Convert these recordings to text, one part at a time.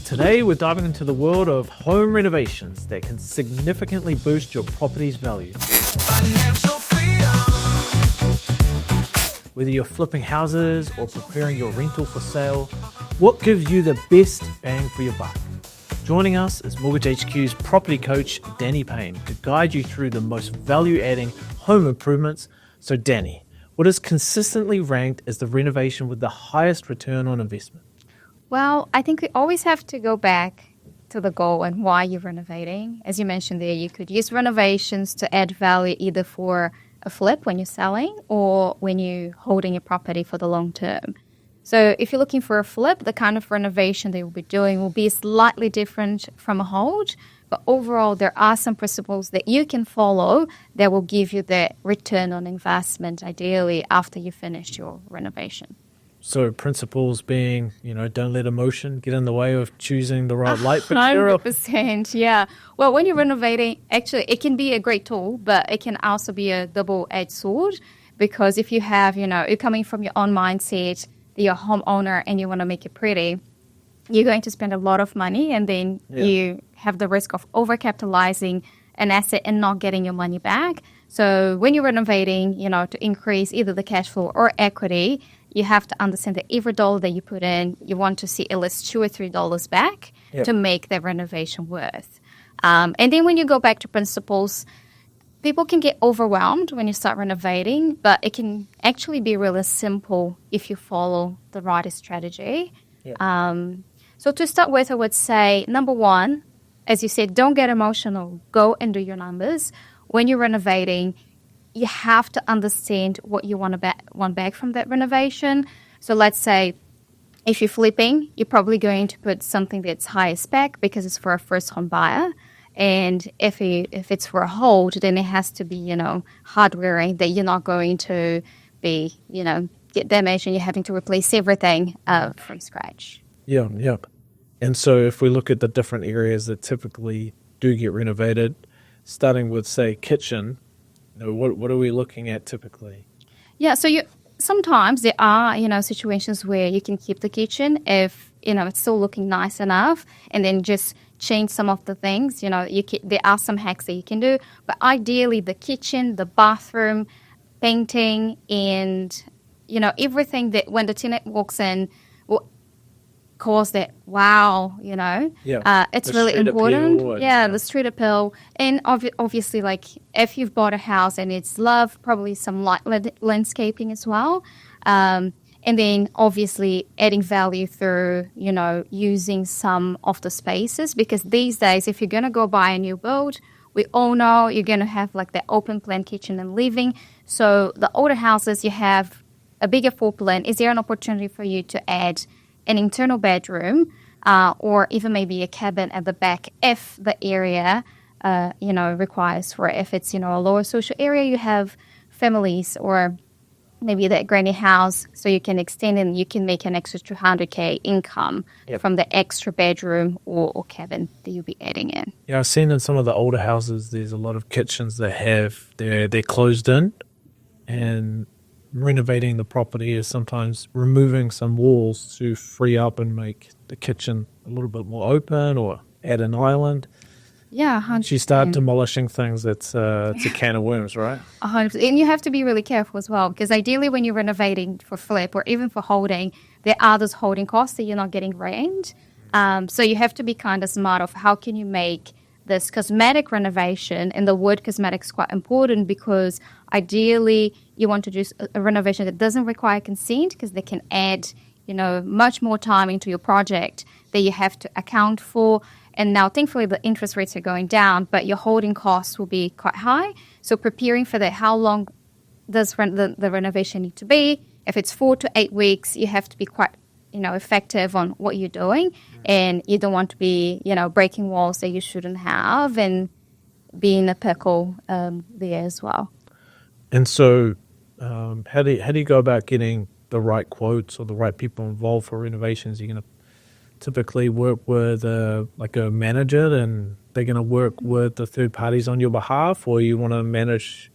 Today, we're diving into the world of home renovations that can significantly boost your property's value. Whether you're flipping houses or preparing your rental for sale, what gives you the best bang for your buck? Joining us is Mortgage HQ's property coach, Danny Payne, to guide you through the most value-adding home improvements. So Danny, what is consistently ranked as the renovation with the highest return on investment? Well, I think we always have to go back to the goal and why you're renovating. As you mentioned there, you could use renovations to add value either for a flip when you're selling or when you're holding your property for the long term. So if you're looking for a flip, the kind of renovation they will be doing will be slightly different from a hold. But overall, there are some principles that you can follow that will give you the return on investment, ideally, after you finished your renovation. So principles being, don't let emotion get in the way of choosing the right light fixture. 100%, yeah. Well, when you're renovating, actually, it can be a great tool, but it can also be a double-edged sword, because if you have, you're coming from your own mindset, that you're a homeowner and you want to make it pretty, you're going to spend a lot of money, and then you have the risk of overcapitalizing an asset and not getting your money back. So when you're renovating, to increase either the cash flow or equity, you have to understand that every dollar that you put in, you want to see at least $2 or $3 back to make the renovation worth. And then when you go back to principles, people can get overwhelmed when you start renovating, but it can actually be really simple if you follow the right strategy. So to start with, I would say, number one, as you said, don't get emotional. Go and do your numbers. When you're renovating, you have to understand what you want back from that renovation. So let's say if you're flipping, you're probably going to put something that's higher spec because it's for a first home buyer. And if it's for a hold, then it has to be, hardware that you're not going to be, get damaged and you're having to replace everything from scratch. Yeah. And so if we look at the different areas that typically do get renovated, starting with, say, kitchen, what are we looking at typically? Yeah, so sometimes there are, situations where you can keep the kitchen if, it's still looking nice enough, and then just change some of the things. There are some hacks that you can do, but ideally the kitchen, the bathroom, painting, and, everything that when the tenant walks in will cause that wow, it's really important. The street appeal. And obviously, like, if you've bought a house and it's loved, probably some light landscaping as well. And then obviously adding value through, using some of the spaces, because these days, if you're going to go buy a new build, we all know you're going to have like the open plan kitchen and living. So the older houses, you have a bigger floor plan. Is there an opportunity for you to add an internal bedroom or even maybe a cabin at the back if the area, requires for it? If it's, a lower social area, you have families or maybe that granny house, so you can extend and you can make an extra $200K income from the extra bedroom or cabin that you'll be adding in. Yeah, I've seen in some of the older houses, there's a lot of kitchens that have, they're closed in, and renovating the property is sometimes removing some walls to free up and make the kitchen a little bit more open or add an island. Yeah, 100%. Once you start demolishing things, it's a can of worms, right? 100%. And you have to be really careful as well, because ideally when you're renovating for flip or even for holding, there are those holding costs that you're not getting rent. So you have to be kind of smart of how can you make this cosmetic renovation, and the word cosmetic is quite important because ideally you want to do a renovation that doesn't require consent, because they can add, much more time into your project that you have to account for. And now, thankfully, the interest rates are going down, but your holding costs will be quite high. So preparing for that, how long does the renovation need to be? If it's 4 to 8 weeks, you have to be quite, effective on what you're doing. And you don't want to be, breaking walls that you shouldn't have and be in a pickle there as well. And so how do you go about getting the right quotes or the right people involved for renovations? You're going to typically work with a manager, and they're going to work with the third parties on your behalf, or you want to manage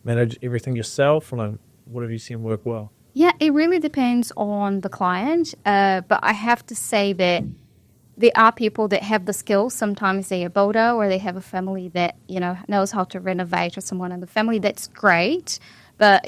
everything yourself? What have you seen work well? Yeah, it really depends on the client. But I have to say that there are people that have the skills. Sometimes they're a builder or they have a family that, knows how to renovate, or someone in the family. That's great. But,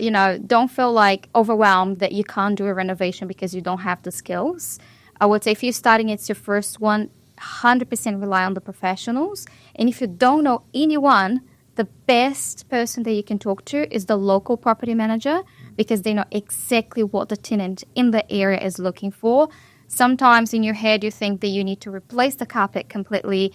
don't feel like overwhelmed that you can't do a renovation because you don't have the skills. I would say if you're starting, it's your first one, 100% rely on the professionals. And if you don't know anyone, the best person that you can talk to is the local property manager, because they know exactly what the tenant in the area is looking for. Sometimes in your head you think that you need to replace the carpet completely,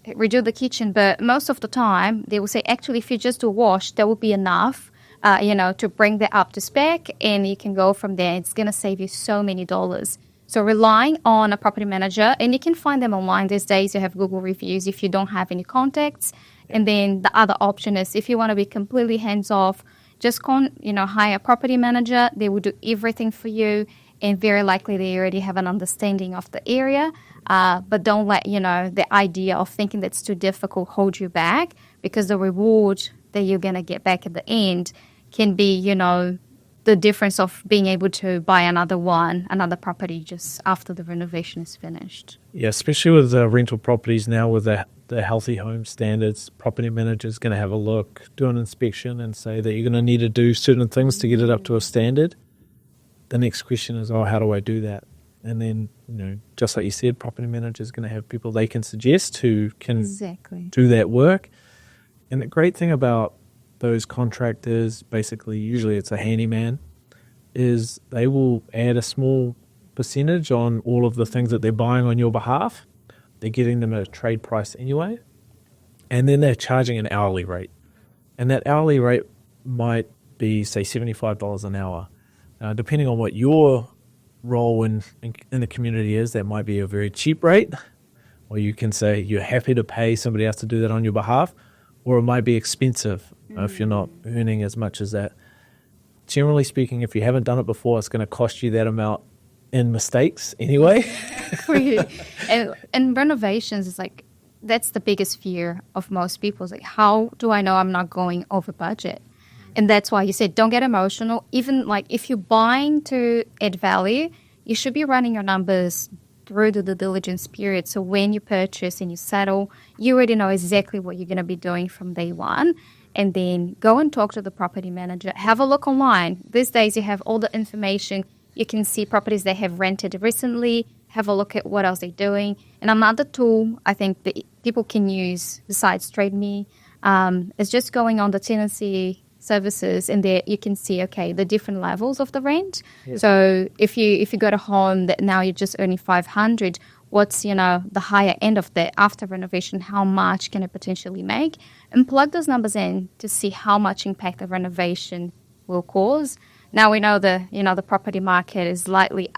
redo the kitchen, but most of the time they will say, actually, if you just do a wash, that will be enough, to bring that up to spec, and you can go from there. It's going to save you so many dollars. So relying on a property manager, and you can find them online these days. You have Google reviews if you don't have any contacts. And then the other option is, if you want to be completely hands-off, just hire a property manager. They will do everything for you, and very likely they already have an understanding of the area. But don't let, the idea of thinking that's too difficult hold you back, because the reward that you're going to get back at the end can be, the difference of being able to buy another property just after the renovation is finished. Yeah, especially with rental properties now, with the healthy home standards, property manager's going to have a look, do an inspection, and say that you're going to need to do certain things to get it up to a standard. The next question is, how do I do that? And then, just like you said, property manager's going to have people they can suggest who can do that work. And the great thing about those contractors, basically, usually it's a handyman, is they will add a small percentage on all of the things that they're buying on your behalf. They're getting them at a trade price anyway. And then they're charging an hourly rate. And that hourly rate might be, say, $75 an hour. Depending on what your role in the community is, that might be a very cheap rate. Or you can say you're happy to pay somebody else to do that on your behalf. Or it might be expensive if you're not earning as much as that. Generally speaking, if you haven't done it before, it's going to cost you that amount in mistakes anyway. And renovations is like, that's the biggest fear of most people. It's like, how do I know I'm not going over budget? And that's why you said don't get emotional. Even like if you're buying to add value, you should be running your numbers through the due diligence period. So when you purchase and you settle, you already know exactly what you're going to be doing from day one. And then go and talk to the property manager. Have a look online. These days you have all the information. You can see properties they have rented recently. Have a look at what else they're doing. And another tool I think that people can use besides TradeMe is just going on the tenancy services, and there you can see, the different levels of the rent. Yes. So if you got a home that now you're just earning $500, what's the higher end of that after renovation? How much can it potentially make? And plug those numbers in to see how much impact the renovation will cause. Now we know the property market is slightly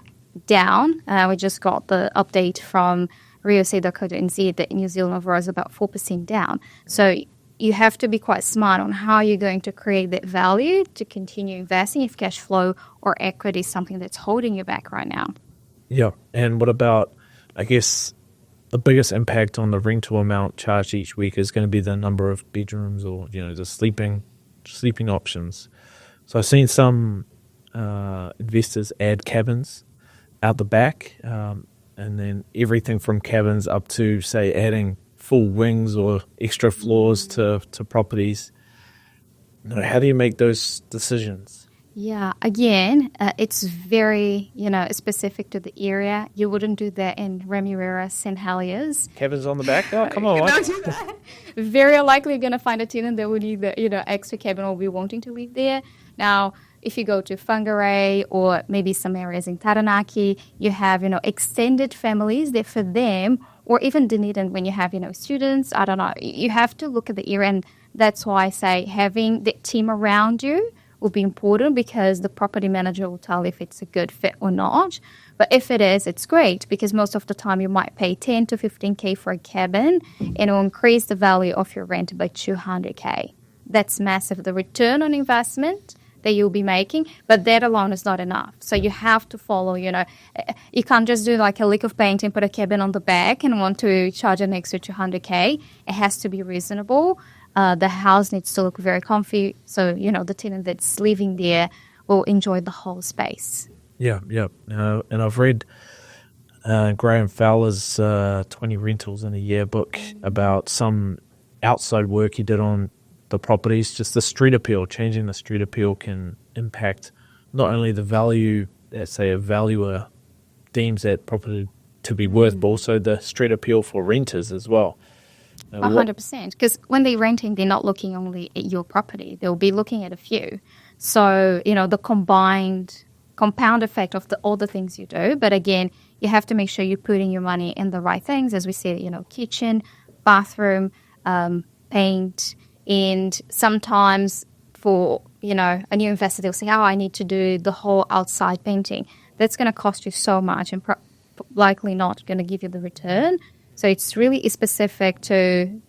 down. We just got the update from rioc.co.nz that New Zealand overall is about 4% down. So you have to be quite smart on how you're going to create that value to continue investing if cash flow or equity is something that's holding you back right now. Yeah. And what about, I guess, the biggest impact on the rental amount charged each week is going to be the number of bedrooms or, the sleeping options. So I've seen some investors add cabins out the back, and then everything from cabins up to, say, adding full wings or extra floors to properties. How do you make those decisions? Yeah, again, it's very, specific to the area. You wouldn't do that in Remuera, St. Heliers. Cabins on the back? Oh, come on. Very likely you're going to find a tenant that would need the, extra cabin or be wanting to live there. Now, if you go to Whangarei or maybe some areas in Taranaki, you have, extended families that for them, or even Dunedin when you have, students, I don't know, you have to look at the area. And that's why I say having the team around you will be important, because the property manager will tell if it's a good fit or not. But if it is, it's great, because most of the time you might pay 10 to 15K for a cabin, and it will increase the value of your rent by 200K. That's massive. The return on investment that you'll be making, but that alone is not enough. So you have to follow, you can't just do like a lick of paint and put a cabin on the back and want to charge an extra 200K. It has to be reasonable. The house needs to look very comfy, so, the tenant that's living there will enjoy the whole space. Yeah. And I've read Graham Fowler's 20 Rentals in a Year book about some outside work he did on the properties. Just the street appeal, changing the street appeal can impact not only the value that, say, a valuer deems that property to be worth, but also the street appeal for renters as well. 100%. Because when they're renting, they're not looking only at your property. They'll be looking at a few. So, the compound effect of all the things you do. But again, you have to make sure you're putting your money in the right things. As we said, kitchen, bathroom, paint. And sometimes for, a new investor, they'll say, oh, I need to do the whole outside painting. That's going to cost you so much and likely not going to give you the return. So it's really specific to,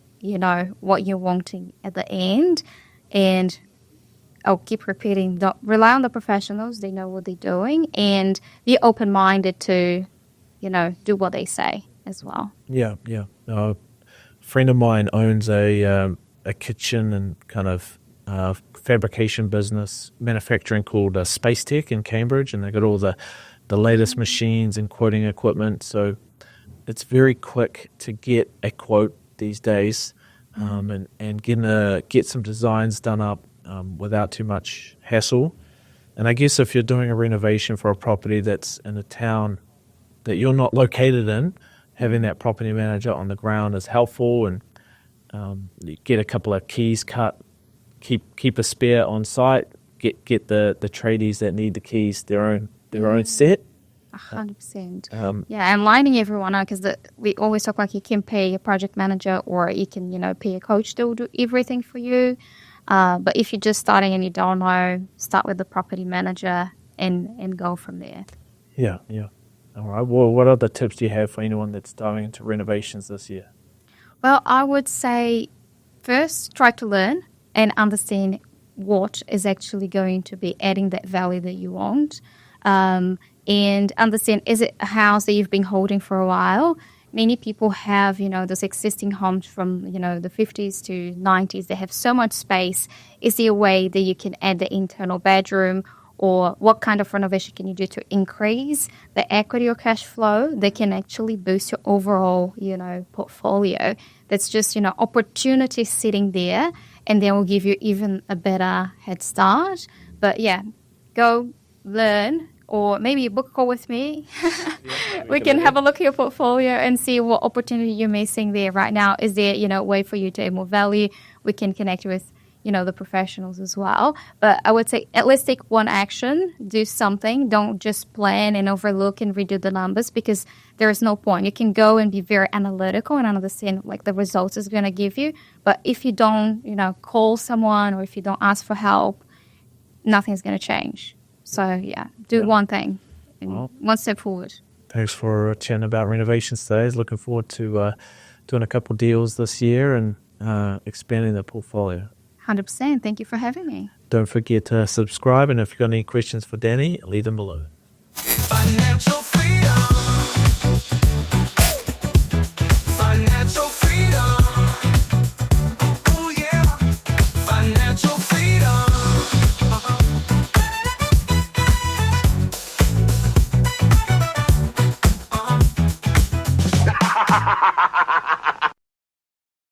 what you're wanting at the end. And I'll keep repeating, don't rely on the professionals. They know what they're doing. And be open-minded to, do what they say as well. Yeah. A friend of mine owns a kitchen and kind of fabrication business, manufacturing called Space Tech in Cambridge. And they got all the latest machines and quoting equipment. So it's very quick to get a quote these days and get some designs done up without too much hassle. And I guess if you're doing a renovation for a property that's in a town that you're not located in, having that property manager on the ground is helpful. And you get a couple of keys cut, keep a spare on site, get the tradies that need the keys their own set. 100%. And lining everyone up, because we always talk like you can pay a project manager or you can, pay a coach. They'll do everything for you. But if you're just starting and you don't know, start with the property manager and go from there. Yeah. All right. Well, what other tips do you have for anyone that's diving into renovations this year? Well, I would say first try to learn and understand what is actually going to be adding that value that you want. And understand, is it a house that you've been holding for a while? Many people have, those existing homes from, the 50s to 90s. They have so much space. Is there a way that you can add the internal bedroom, or what kind of renovation can you do to increase the equity or cash flow that can actually boost your overall, portfolio? That's just, opportunity sitting there, and they will give you even a better head start. But yeah, go learn. Or maybe book a call with me. We can have a look at your portfolio and see what opportunity you're missing there right now. Is there, a way for you to add more value? We can connect with, the professionals as well. But I would say at least take one action, do something. Don't just plan and overlook and redo the numbers, because there is no point. You can go and be very analytical and understand like the results it's going to give you. But if you don't, call someone, or if you don't ask for help, nothing's going to change. So, do one thing, and one step forward. Thanks for chatting about renovations today. Looking forward to doing a couple deals this year and expanding the portfolio. 100%. Thank you for having me. Don't forget to subscribe, and if you've got any questions for Danny, leave them below. Financial freedom. Financial